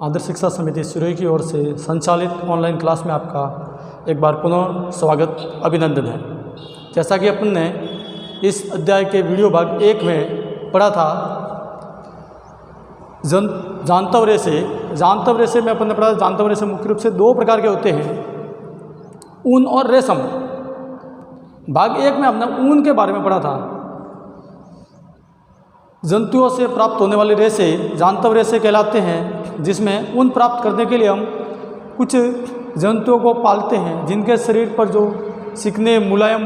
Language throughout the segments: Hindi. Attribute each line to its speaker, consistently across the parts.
Speaker 1: आदर्श शिक्षा समिति सिरोही की ओर से संचालित ऑनलाइन क्लास में आपका एक बार पुनः स्वागत अभिनंदन है। जैसा कि अपन ने इस अध्याय के वीडियो भाग 1 में पढ़ा था जानतवरे से में अपन ने पढ़ा जानतवरे से मुख्य रूप से 2 प्रकार के होते हैं, ऊन और रेशम। भाग 1 में हमने ऊन के बारे में पढ़ा था। जंतुओं से प्राप्त होने वाले रेशे जानतव रेशे कहलाते हैं, जिसमें ऊन प्राप्त करने के लिए हम कुछ जंतुओं को पालते हैं जिनके शरीर पर जो चिकने मुलायम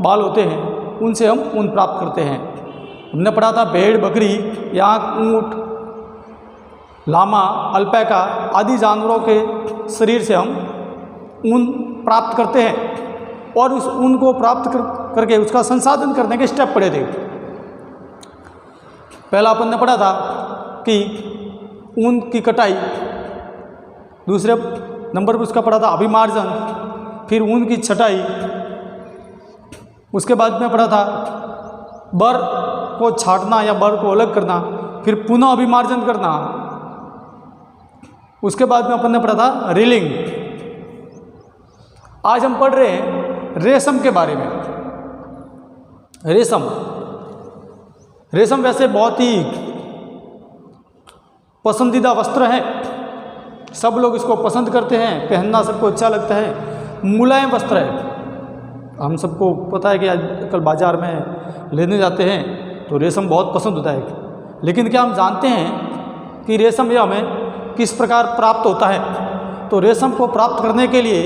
Speaker 1: बाल होते हैं उनसे हम ऊन प्राप्त करते हैं। हमने पढ़ा था भेड़, बकरी, याक, ऊँट, लामा, अल्पैका आदि जानवरों के शरीर से हम ऊन प्राप्त करते हैं और उस ऊन को प्राप्त करके उसका संसाधन करने के स्टेप पढ़े थे। पहला अपन ने पढ़ा था कि ऊन की कटाई, दूसरे नंबर पर उसका पढ़ा था अभिमार्जन, फिर ऊन की छटाई, उसके बाद में पढ़ा था बर को छांटना या बर को अलग करना, फिर पुनः अभिमार्जन करना। उसके बाद में अपन ने पढ़ा था रीलिंग। आज हम पढ़ रहे हैं रेशम के बारे में। रेशम वैसे बहुत ही पसंदीदा वस्त्र है, सब लोग इसको पसंद करते हैं, पहनना सबको अच्छा लगता है। मुलायम वस्त्र है, हम सबको पता है कि आजकल बाज़ार में लेने जाते हैं तो रेशम बहुत पसंद होता है। लेकिन क्या हम जानते हैं कि रेशम यह हमें किस प्रकार प्राप्त होता है? तो रेशम को प्राप्त करने के लिए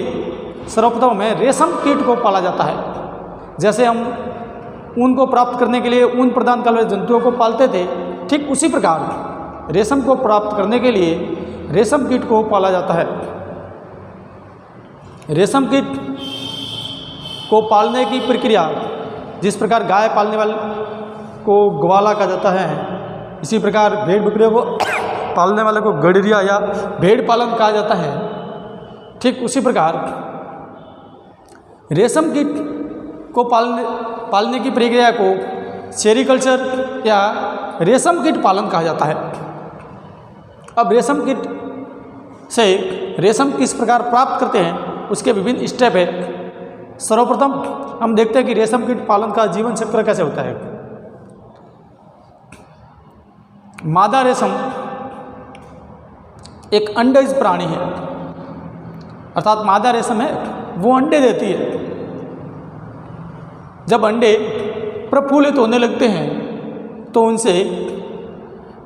Speaker 1: सर्वप्रथम हमें रेशम कीट को पाला जाता है। जैसे हम ऊन को प्राप्त करने के लिए ऊन प्रदान करने वाले जंतुओं को पालते थे, ठीक उसी प्रकार रेशम को प्राप्त करने के लिए रेशम कीट को पाला जाता है। रेशम कीट को पालने की प्रक्रिया, जिस प्रकार गाय पालने वाले को ग्वाला कहा जाता है, इसी प्रकार भेड़ बकरियों को पालने वाले को गड़रिया या भेड़ पालन कहा जाता है। ठीक उसी प्रकार रेशम कीट को पालने की प्रक्रिया को सेरीकल्चर या रेशम कीट पालन कहा जाता है। अब रेशम कीट से रेशम किस प्रकार प्राप्त करते हैं उसके विभिन्न स्टेप है। सर्वप्रथम हम देखते हैं कि रेशम कीट पालन का जीवन चक्र कैसे होता है। मादा रेशम एक अंडज प्राणी है, अर्थात मादा रेशम है वो अंडे देती है। जब अंडे प्रफुल्लित होने लगते हैं तो उनसे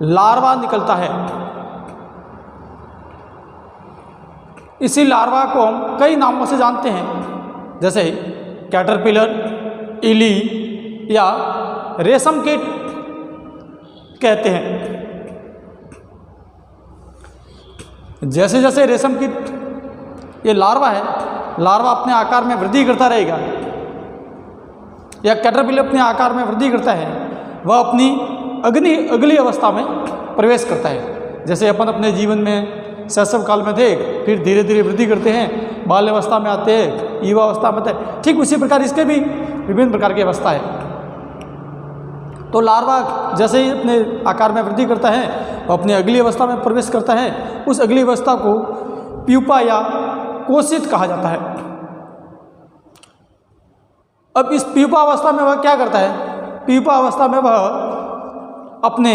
Speaker 1: लार्वा निकलता है। इसी लार्वा को हम कई नामों से जानते हैं, जैसे कैटरपिलर, इली या रेशम कीट कहते हैं। जैसे जैसे रेशम कीट ये लार्वा है, लार्वा अपने आकार में वृद्धि करता रहेगा या कैटरपिलर अपने आकार में वृद्धि करता है, वह अपनी अगली अवस्था में प्रवेश करता है। जैसे अपन अपने जीवन में शैशव काल में थे, फिर धीरे धीरे वृद्धि करते हैं, बाल्य अवस्था में आते हैं, युवा अवस्था में आते हैं, ठीक उसी प्रकार इसके भी विभिन्न प्रकार की अवस्था है। तो लार्वा जैसे ही अपने आकार में वृद्धि करता है वह अपनी अगली अवस्था में प्रवेश करता है। उस अगली अवस्था को प्यूपा या कोशित कहा जाता है। अब इस प्यूपा अवस्था में वह क्या करता है? प्यूपा अवस्था में वह अपने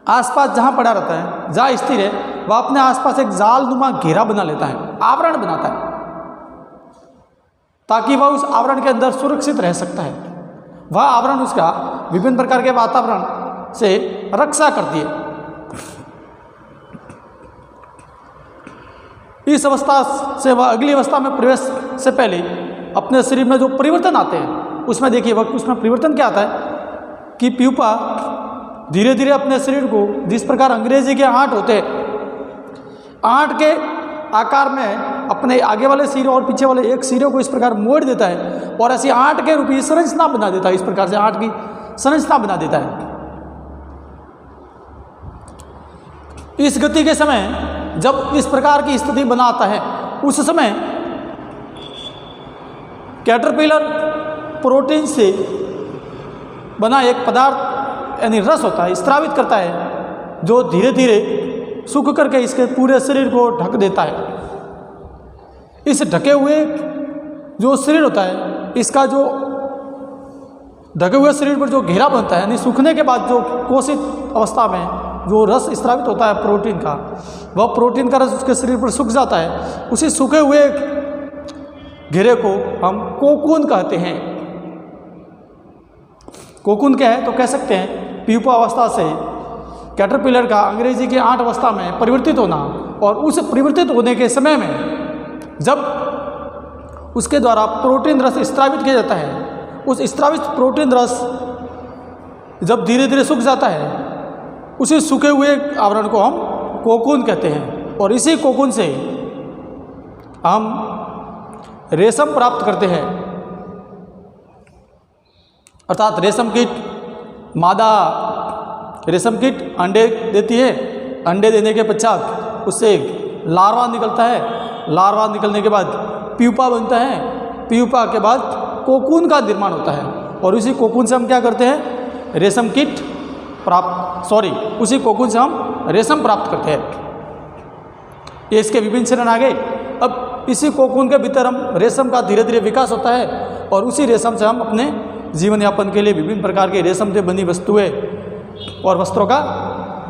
Speaker 1: आसपास जहाँ पड़ा रहता है, जहाँ स्थिर है, वह अपने आसपास एक जालनुमा घेरा बना लेता है, आवरण बनाता है, ताकि वह उस आवरण के अंदर सुरक्षित रह सकता है। वह आवरण उसका विभिन्न प्रकार के वातावरण से रक्षा करती है। इस अवस्था से वह अगली अवस्था में प्रवेश से पहले अपने शरीर में जो परिवर्तन आते हैं उसमें देखिए वक्त उसमें परिवर्तन क्या आता है कि प्यूपा धीरे धीरे अपने शरीर को, जिस प्रकार अंग्रेजी के आंट होते हैं, आंट के आकार में अपने आगे वाले सिरे और पीछे वाले एक सिरे को इस प्रकार मोड़ देता है और ऐसी आंट के रूप में संरचना बना देता है। इस प्रकार से आंट की संरचना बना देता है। इस गति के समय जब इस प्रकार की स्थिति बनाता है, उस समय कैटरपिलर प्रोटीन से बना एक पदार्थ यानी रस होता है, स्रावित करता है, जो धीरे धीरे सूख करके इसके पूरे शरीर को ढक देता है। इस ढके हुए जो शरीर होता है, इसका जो ढके हुए शरीर पर जो घेरा बनता है, यानी सूखने के बाद जो कोशित अवस्था में जो रस स्रावित होता है प्रोटीन का, वह प्रोटीन का रस उसके शरीर पर सूख जाता है। उसी सूखे हुए घेरे को हम कोकून कहते हैं। कोकून क्या है तो कह सकते हैं प्यूपा अवस्था से कैटरपिलर का अंग्रेजी की 8 अवस्था में परिवर्तित होना, और उस परिवर्तित होने के समय में जब उसके द्वारा प्रोटीन रस स्रावित किया जाता है, उस स्रावित प्रोटीन रस जब धीरे धीरे सूख जाता है, उसी सूखे हुए आवरण को हम कोकून कहते हैं। और इसी कोकून से हम रेशम प्राप्त करते हैं, अर्थात रेशम कीट मादा रेशम कीट अंडे देती है। अंडे देने के पश्चात उससे लार्वा निकलता है। लार्वा निकलने के बाद प्यूपा बनता है। प्यूपा के बाद कोकून का निर्माण होता है, और उसी कोकून से हम क्या करते हैं, रेशम कीट उसी कोकून से हम रेशम प्राप्त करते हैं। ये इसके विभिन्न चरण आ गए। अब इसी कोकून के भीतर हम रेशम का धीरे धीरे विकास होता है, और उसी रेशम से हम अपने जीवन यापन के लिए विभिन्न प्रकार के रेशम से बनी वस्तुएं और वस्त्रों का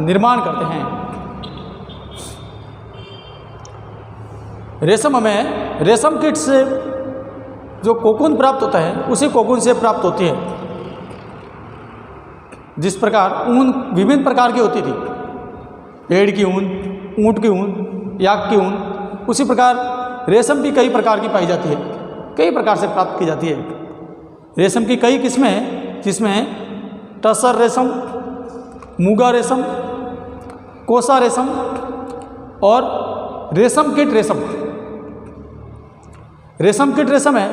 Speaker 1: निर्माण करते हैं। रेशम हमें रेशम कीट से जो कोकून प्राप्त होता है, उसी कोकून से प्राप्त होती है। जिस प्रकार ऊन विभिन्न प्रकार की होती थी, पेड़ की ऊन, ऊँट की ऊन, याक की ऊन, उसी प्रकार रेशम भी कई प्रकार की पाई जाती है, कई प्रकार से प्राप्त की जाती है। रेशम की कई किस्में हैं, जिसमें टसर रेशम, मूगा रेशम, कोसा रेशम और रेशम कीट रेशम। रेशम कीट रेशम है,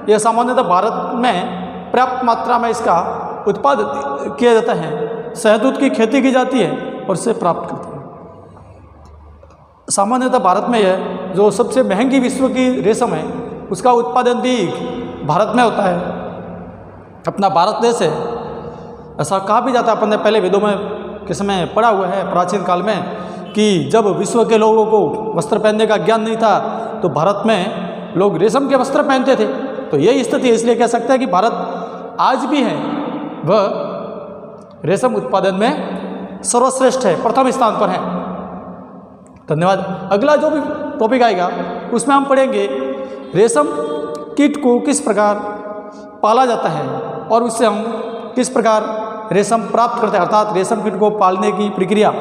Speaker 1: यह सामान्यतः भारत में पर्याप्त मात्रा में इसका उत्पादन किया जाता है। शहतूत की खेती की जाती है और इसे प्राप्त करते हैं। सामान्यतः भारत में यह जो सबसे महंगी विश्व की रेशम है, उसका उत्पादन भी भारत में होता है। अपना भारत देश है, ऐसा कहा भी जाता है, अपन ने पहले वेदों में के समय पढ़ा हुआ है प्राचीन काल में, कि जब विश्व के लोगों को वस्त्र पहनने का ज्ञान नहीं था, तो भारत में लोग रेशम के वस्त्र पहनते थे। तो यही स्थिति है, इसलिए कह सकते हैं कि भारत आज भी है वह रेशम उत्पादन में सर्वश्रेष्ठ है, प्रथम स्थान पर है। धन्यवाद। अगला जो भी टॉपिक आएगा उसमें हम पढ़ेंगे रेशम कीट को किस प्रकार पाला जाता है और उससे हम किस प्रकार रेशम प्राप्त करते हैं, अर्थात रेशम कीट को पालने की प्रक्रिया,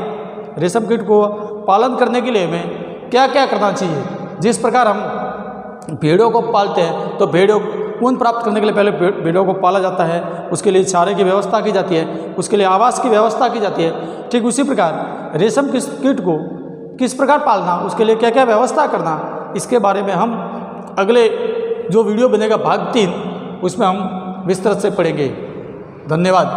Speaker 1: रेशम कीट को पालन करने के लिए हमें क्या क्या करना चाहिए। जिस प्रकार हम भेड़ों को पालते हैं तो भेड़ों ऊन प्राप्त करने के लिए पहले भेड़ों को पाला जाता है, उसके लिए चारे की व्यवस्था की जाती है, उसके लिए आवास की व्यवस्था की जाती है। ठीक उसी प्रकार रेशम कीट को किस प्रकार पालना, उसके लिए क्या क्या व्यवस्था करना, इसके बारे में हम अगले जो वीडियो बनेगा भाग 3, उसमें हम विस्तृत से पढ़ेंगे। धन्यवाद।